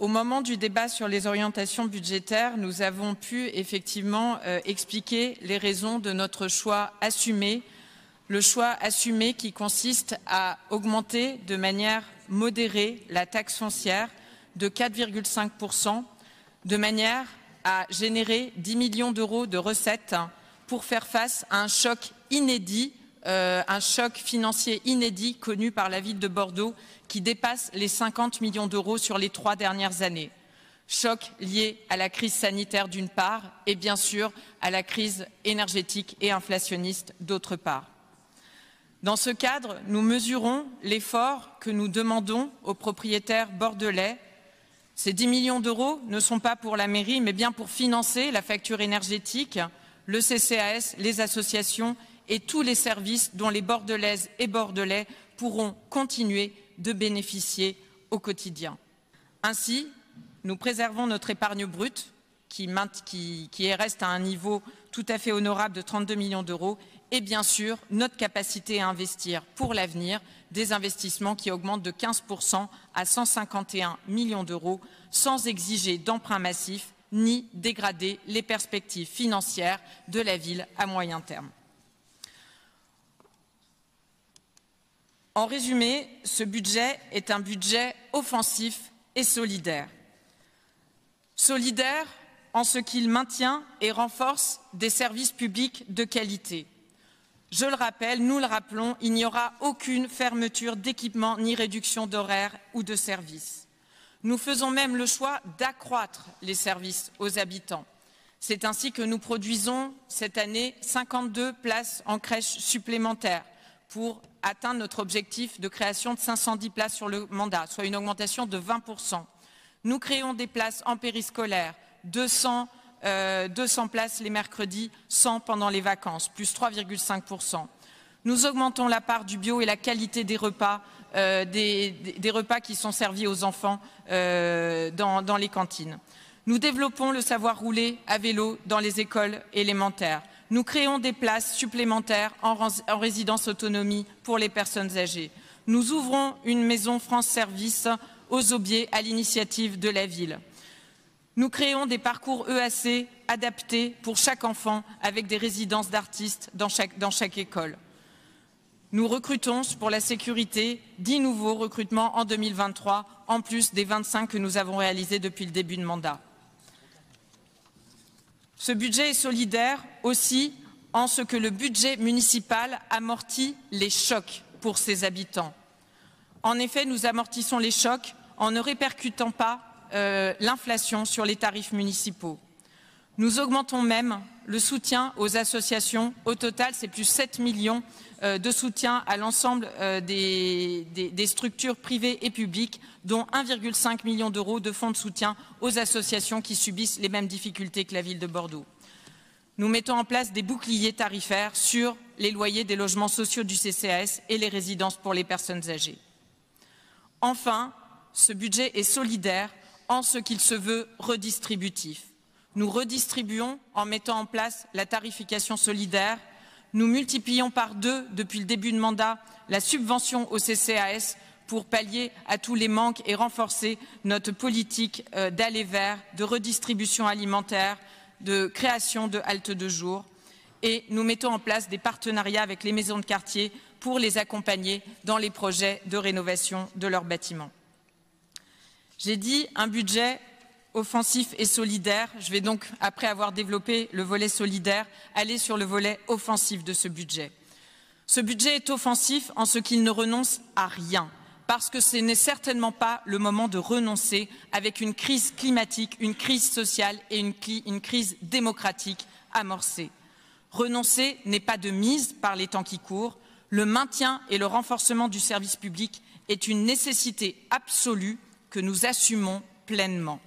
Au moment du débat sur les orientations budgétaires, nous avons pu effectivement expliquer les raisons de notre choix assumé. Le choix assumé qui consiste à augmenter de manière modérée la taxe foncière de 4,5%, de manière à générer 10 millions d'euros de recettes pour faire face à un choc inédit, un choc financier inédit connu par la ville de Bordeaux qui dépasse les 50 millions d'euros sur les 3 dernières années. Choc lié à la crise sanitaire d'une part et bien sûr à la crise énergétique et inflationniste d'autre part. Dans ce cadre, nous mesurons l'effort que nous demandons aux propriétaires bordelais. Ces 10 millions d'euros ne sont pas pour la mairie, mais bien pour financer la facture énergétique, le CCAS, les associations et tous les services dont les Bordelaises et Bordelais pourront continuer de bénéficier au quotidien. Ainsi, nous préservons notre épargne brute qui reste à un niveau tout à fait honorable de 32 millions d'euros et bien sûr notre capacité à investir pour l'avenir, des investissements qui augmentent de 15% à 151 millions d'euros sans exiger d'emprunt massif ni dégrader les perspectives financières de la ville à moyen terme. En résumé, ce budget est un budget offensif et solidaire. Solidaire en ce qu'il maintient et renforce des services publics de qualité. Je le rappelle, nous le rappelons, il n'y aura aucune fermeture d'équipements ni réduction d'horaires ou de services. Nous faisons même le choix d'accroître les services aux habitants. C'est ainsi que nous produisons cette année 52 places en crèche supplémentaires pour atteindre notre objectif de création de 510 places sur le mandat, soit une augmentation de 20%. Nous créons des places en périscolaire, 200 places les mercredis, 100 pendant les vacances, plus 3,5%. Nous augmentons la part du bio et la qualité des repas, des repas qui sont servis aux enfants dans les cantines. Nous développons le savoir rouler à vélo dans les écoles élémentaires. Nous créons des places supplémentaires en résidence autonomie pour les personnes âgées. Nous ouvrons une maison France Service aux Aubiers à l'initiative de la ville. Nous créons des parcours EAC adaptés pour chaque enfant avec des résidences d'artistes dans chaque école. Nous recrutons pour la sécurité 10 nouveaux recrutements en 2023, en plus des 25 que nous avons réalisés depuis le début de mandat. Ce budget est solidaire aussi en ce que le budget municipal amortit les chocs pour ses habitants. En effet, nous amortissons les chocs en ne répercutant pas l'inflation sur les tarifs municipaux. Nous augmentons même le soutien aux associations. Au total, c'est plus 7 millions de soutien à l'ensemble des structures privées et publiques, dont 1,5 million d'euros de fonds de soutien aux associations qui subissent les mêmes difficultés que la ville de Bordeaux. Nous mettons en place des boucliers tarifaires sur les loyers des logements sociaux du CCAS et les résidences pour les personnes âgées. Enfin, ce budget est solidaire en ce qu'il se veut redistributif. Nous redistribuons en mettant en place la tarification solidaire. Nous multiplions par 2 depuis le début de mandat la subvention au CCAS pour pallier à tous les manques et renforcer notre politique d'aller vers, de redistribution alimentaire, de création de haltes de jour. Et nous mettons en place des partenariats avec les maisons de quartier pour les accompagner dans les projets de rénovation de leurs bâtiments. J'ai dit un budget offensif et solidaire. Je vais donc, après avoir développé le volet solidaire, aller sur le volet offensif de ce budget. Ce budget est offensif en ce qu'il ne renonce à rien, parce que ce n'est certainement pas le moment de renoncer avec une crise climatique, une crise sociale et une crise démocratique amorcée. Renoncer n'est pas de mise par les temps qui courent. Le maintien et le renforcement du service public est une nécessité absolue que nous assumons pleinement.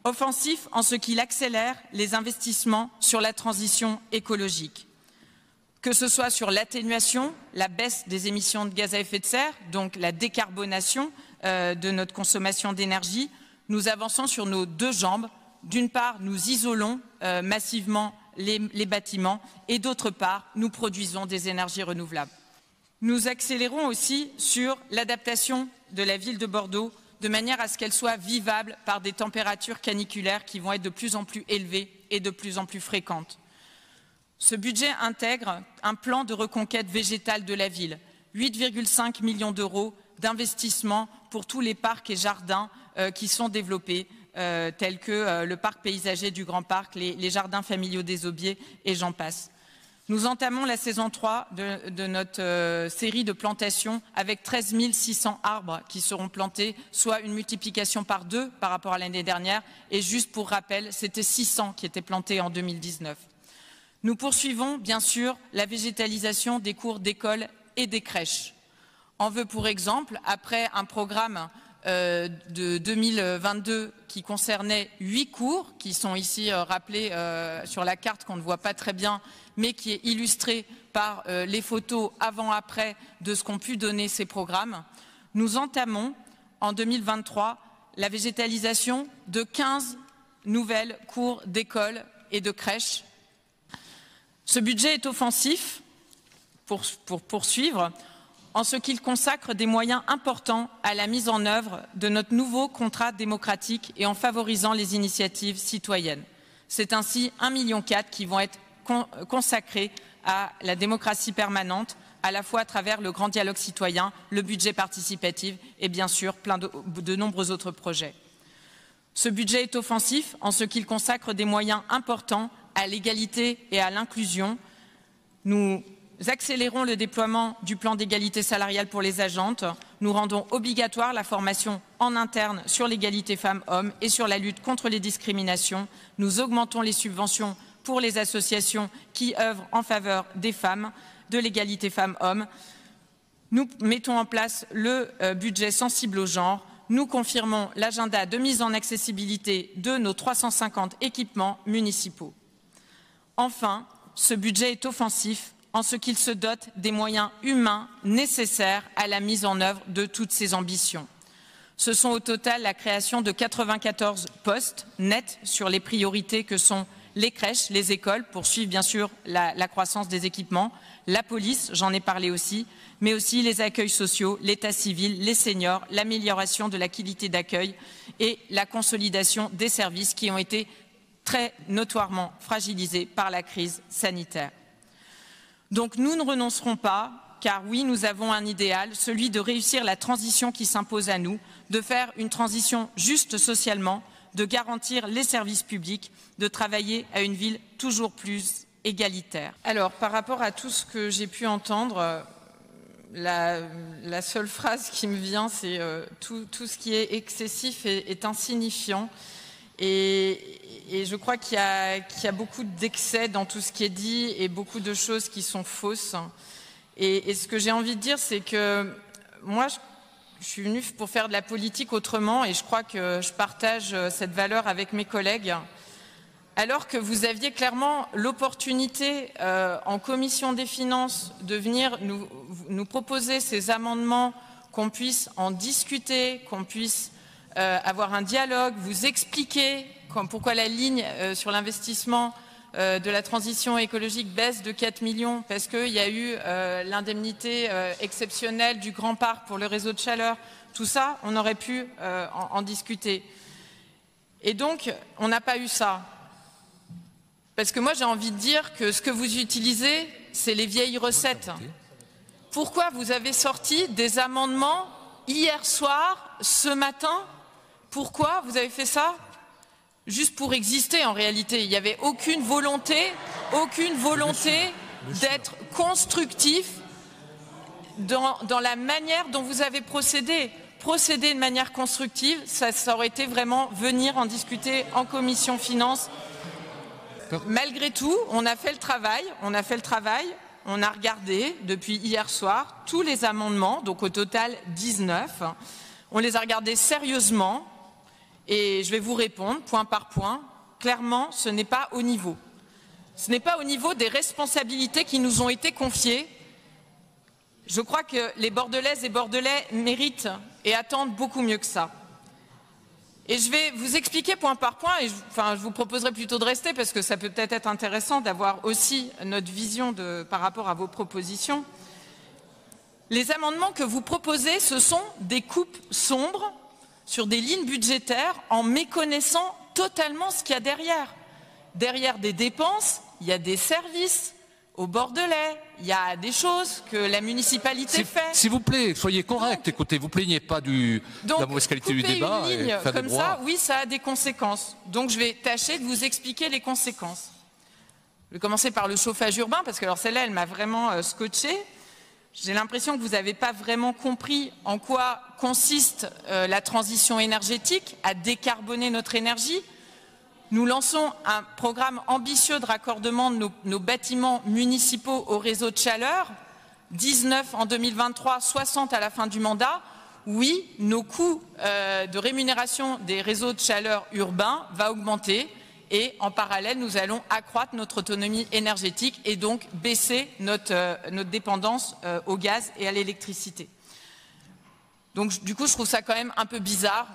Offensif en ce qu'il accélère les investissements sur la transition écologique, que ce soit sur l'atténuation, la baisse des émissions de gaz à effet de serre, donc la décarbonation de notre consommation d'énergie. Nous avançons sur nos 2 jambes. D'une part, nous isolons massivement les bâtiments et d'autre part, nous produisons des énergies renouvelables. Nous accélérons aussi sur l'adaptation de la ville de Bordeaux de manière à ce qu'elles soient vivables par des températures caniculaires qui vont être de plus en plus élevées et de plus en plus fréquentes. Ce budget intègre un plan de reconquête végétale de la ville, 8,5 millions d'euros d'investissement pour tous les parcs et jardins qui sont développés, tels que le parc paysager du Grand Parc, les jardins familiaux des Aubiers et j'en passe. Nous entamons la saison 3 de notre série de plantations avec 13 600 arbres qui seront plantés, soit une multiplication par 2 par rapport à l'année dernière. Et juste pour rappel, c'était 600 qui étaient plantés en 2019. Nous poursuivons, bien sûr, la végétalisation des cours d'école et des crèches. En veut pour exemple, après un programme de 2022 qui concernait 8 cours, qui sont ici rappelés sur la carte qu'on ne voit pas très bien, mais qui est illustré par les photos avant-après de ce qu'ont pu donner ces programmes. Nous entamons en 2023 la végétalisation de 15 nouvelles cours d'école et de crèches. Ce budget est offensif pour poursuivre en ce qu'il consacre des moyens importants à la mise en œuvre de notre nouveau contrat démocratique et en favorisant les initiatives citoyennes. C'est ainsi 1,4 million qui vont être consacrés à la démocratie permanente, à la fois à travers le grand dialogue citoyen, le budget participatif et bien sûr plein de nombreux autres projets. Ce budget est offensif en ce qu'il consacre des moyens importants à l'égalité et à l'inclusion. Nous accélérons le déploiement du plan d'égalité salariale pour les agentes. Nous rendons obligatoire la formation en interne sur l'égalité femmes-hommes et sur la lutte contre les discriminations. Nous augmentons les subventions pour les associations qui œuvrent en faveur des femmes, de l'égalité femmes-hommes. Nous mettons en place le budget sensible au genre. Nous confirmons l'agenda de mise en accessibilité de nos 350 équipements municipaux. Enfin, ce budget est offensif en ce qu'il se dote des moyens humains nécessaires à la mise en œuvre de toutes ces ambitions. Ce sont au total la création de 94 postes nets sur les priorités que sont les crèches, les écoles, pour suivre bien sûr la croissance des équipements, la police, j'en ai parlé aussi, mais aussi les accueils sociaux, l'état civil, les seniors, l'amélioration de la qualité d'accueil et la consolidation des services qui ont été très notoirement fragilisés par la crise sanitaire. Donc nous ne renoncerons pas, car oui, nous avons un idéal, celui de réussir la transition qui s'impose à nous, de faire une transition juste socialement, de garantir les services publics, de travailler à une ville toujours plus égalitaire. Alors, par rapport à tout ce que j'ai pu entendre, la seule phrase qui me vient, c'est tout ce qui est excessif est insignifiant. Et je crois qu'il y a beaucoup d'excès dans tout ce qui est dit et beaucoup de choses qui sont fausses. Et ce que j'ai envie de dire, c'est que moi, je suis venue pour faire de la politique autrement et je crois que je partage cette valeur avec mes collègues. Alors que vous aviez clairement l'opportunité en commission des finances de venir nous proposer ces amendements, qu'on puisse en discuter, qu'on puisse avoir un dialogue, vous expliquer pourquoi la ligne sur l'investissement de la transition écologique baisse de 4 millions, parce qu'il y a eu l'indemnité exceptionnelle du Grand Parc pour le réseau de chaleur. Tout ça, on aurait pu en discuter. Et donc, on n'a pas eu ça. Parce que moi, j'ai envie de dire que ce que vous utilisez, c'est les vieilles recettes. Pourquoi vous avez sorti des amendements hier soir, ce matin? Pourquoi vous avez fait ça? Juste pour exister en réalité. Il n'y avait aucune volonté d'être constructif dans la manière dont vous avez procédé. Procéder de manière constructive, ça aurait été vraiment venir en discuter en commission finances. Malgré tout, on a fait le travail, on a regardé depuis hier soir tous les amendements, donc au total 19. On les a regardés sérieusement. Et je vais vous répondre, point par point, clairement, ce n'est pas au niveau. Ce n'est pas au niveau des responsabilités qui nous ont été confiées. Je crois que les Bordelaises et Bordelais méritent et attendent beaucoup mieux que ça. Et je vais vous expliquer point par point, et je vous proposerai plutôt de rester, parce que ça peut peut-être être intéressant d'avoir aussi notre vision par rapport à vos propositions. Les amendements que vous proposez, ce sont des coupes sombres. sur des lignes budgétaires en méconnaissant totalement ce qu'il y a derrière. Derrière des dépenses, il y a des services au Bordelais, il y a des choses que la municipalité fait. S'il vous plaît, soyez correct. Écoutez, vous plaignez pas de la mauvaise qualité du débat. Une ligne comme ça, oui, ça a des conséquences. Donc je vais tâcher de vous expliquer les conséquences. Je vais commencer par le chauffage urbain, parce que alors celle-là, elle m'a vraiment scotché. J'ai l'impression que vous n'avez pas vraiment compris en quoi consiste la transition énergétique, à décarboner notre énergie. Nous lançons un programme ambitieux de raccordement de nos bâtiments municipaux au réseau de chaleur, 19 en 2023, 60 à la fin du mandat. Oui, nos coûts de rémunération des réseaux de chaleur urbains vont augmenter et en parallèle, nous allons accroître notre autonomie énergétique et donc baisser notre dépendance au gaz et à l'électricité. Donc du coup, je trouve ça quand même un peu bizarre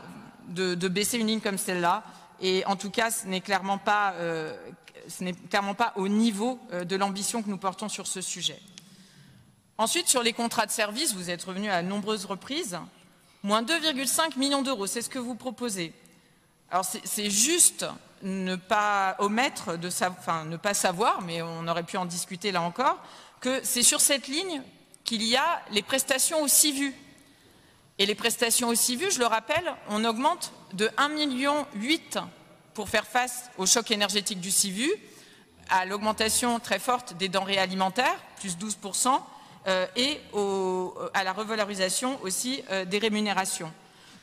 de baisser une ligne comme celle-là. Et en tout cas, ce n'est clairement pas au niveau de l'ambition que nous portons sur ce sujet. Ensuite, sur les contrats de service, vous êtes revenus à nombreuses reprises. Moins 2,5 millions d'euros, c'est ce que vous proposez. Alors c'est juste ne pas omettre, ne pas savoir, mais on aurait pu en discuter là encore, que c'est sur cette ligne qu'il y a les prestations au SIVU. Et les prestations au SIVU, je le rappelle, on augmente de 1,8 million pour faire face au choc énergétique du SIVU, à l'augmentation très forte des denrées alimentaires, plus 12%, et à la revalorisation aussi des rémunérations.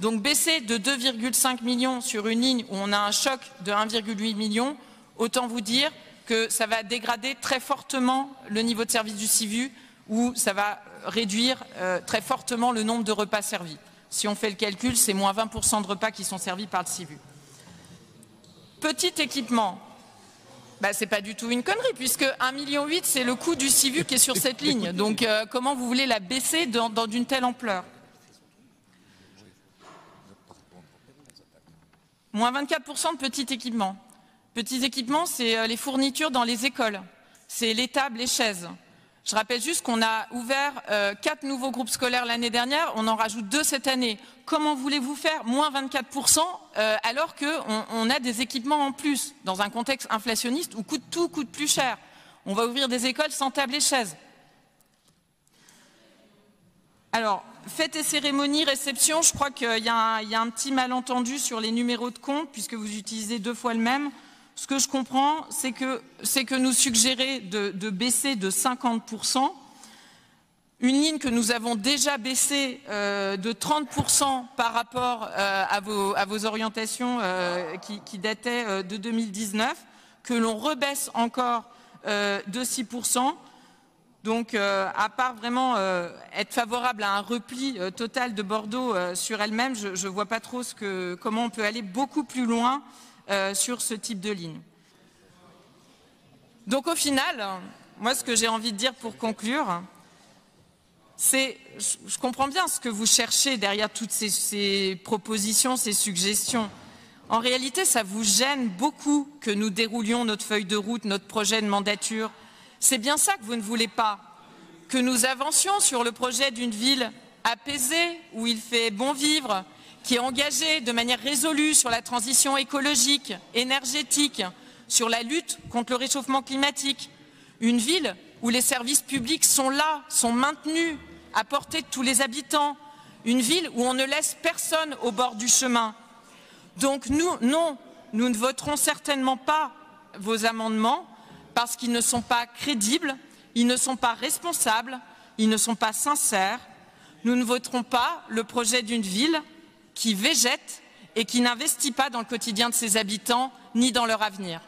Donc baisser de 2,5 millions sur une ligne où on a un choc de 1,8 million, autant vous dire que ça va dégrader très fortement le niveau de service du SIVU, où ça va réduire très fortement le nombre de repas servis. Si on fait le calcul, c'est moins 20% de repas qui sont servis par le SIVU. Petit équipement, c'est pas du tout une connerie, puisque 1,8 million, c'est le coût du SIVU qui est sur cette ligne. Donc comment vous voulez la baisser dans d'une telle ampleur? Moins 24% de petits équipements. Petits équipements, c'est les fournitures dans les écoles. C'est les tables, les chaises. Je rappelle juste qu'on a ouvert 4 nouveaux groupes scolaires l'année dernière, on en rajoute 2 cette année. Comment voulez-vous faire moins 24% alors qu'on a des équipements en plus, dans un contexte inflationniste où tout coûte plus cher? On va ouvrir des écoles sans table et chaises. Alors, fêtes et cérémonies, réception, je crois qu'il y a un petit malentendu sur les numéros de compte, puisque vous utilisez 2 fois le même. Ce que je comprends, c'est que nous suggérez de baisser de 50%, une ligne que nous avons déjà baissée de 30% par rapport à vos orientations qui dataient de 2019, que l'on rebaisse encore de 6%. Donc, à part vraiment être favorable à un repli total de Bordeaux sur elle-même, je ne vois pas trop comment on peut aller beaucoup plus loin sur ce type de ligne. Donc au final, moi ce que j'ai envie de dire pour conclure, c'est, je comprends bien ce que vous cherchez derrière toutes ces propositions, ces suggestions. En réalité, ça vous gêne beaucoup que nous déroulions notre feuille de route, notre projet de mandature. C'est bien ça que vous ne voulez pas, que nous avancions sur le projet d'une ville apaisée, où il fait bon vivre, qui est engagée de manière résolue sur la transition écologique, énergétique, sur la lutte contre le réchauffement climatique. Une ville où les services publics sont là, sont maintenus, à portée de tous les habitants. Une ville où on ne laisse personne au bord du chemin. Donc nous ne voterons certainement pas vos amendements parce qu'ils ne sont pas crédibles, ils ne sont pas responsables, ils ne sont pas sincères. Nous ne voterons pas le projet d'une ville qui végète et qui n'investit pas dans le quotidien de ses habitants ni dans leur avenir.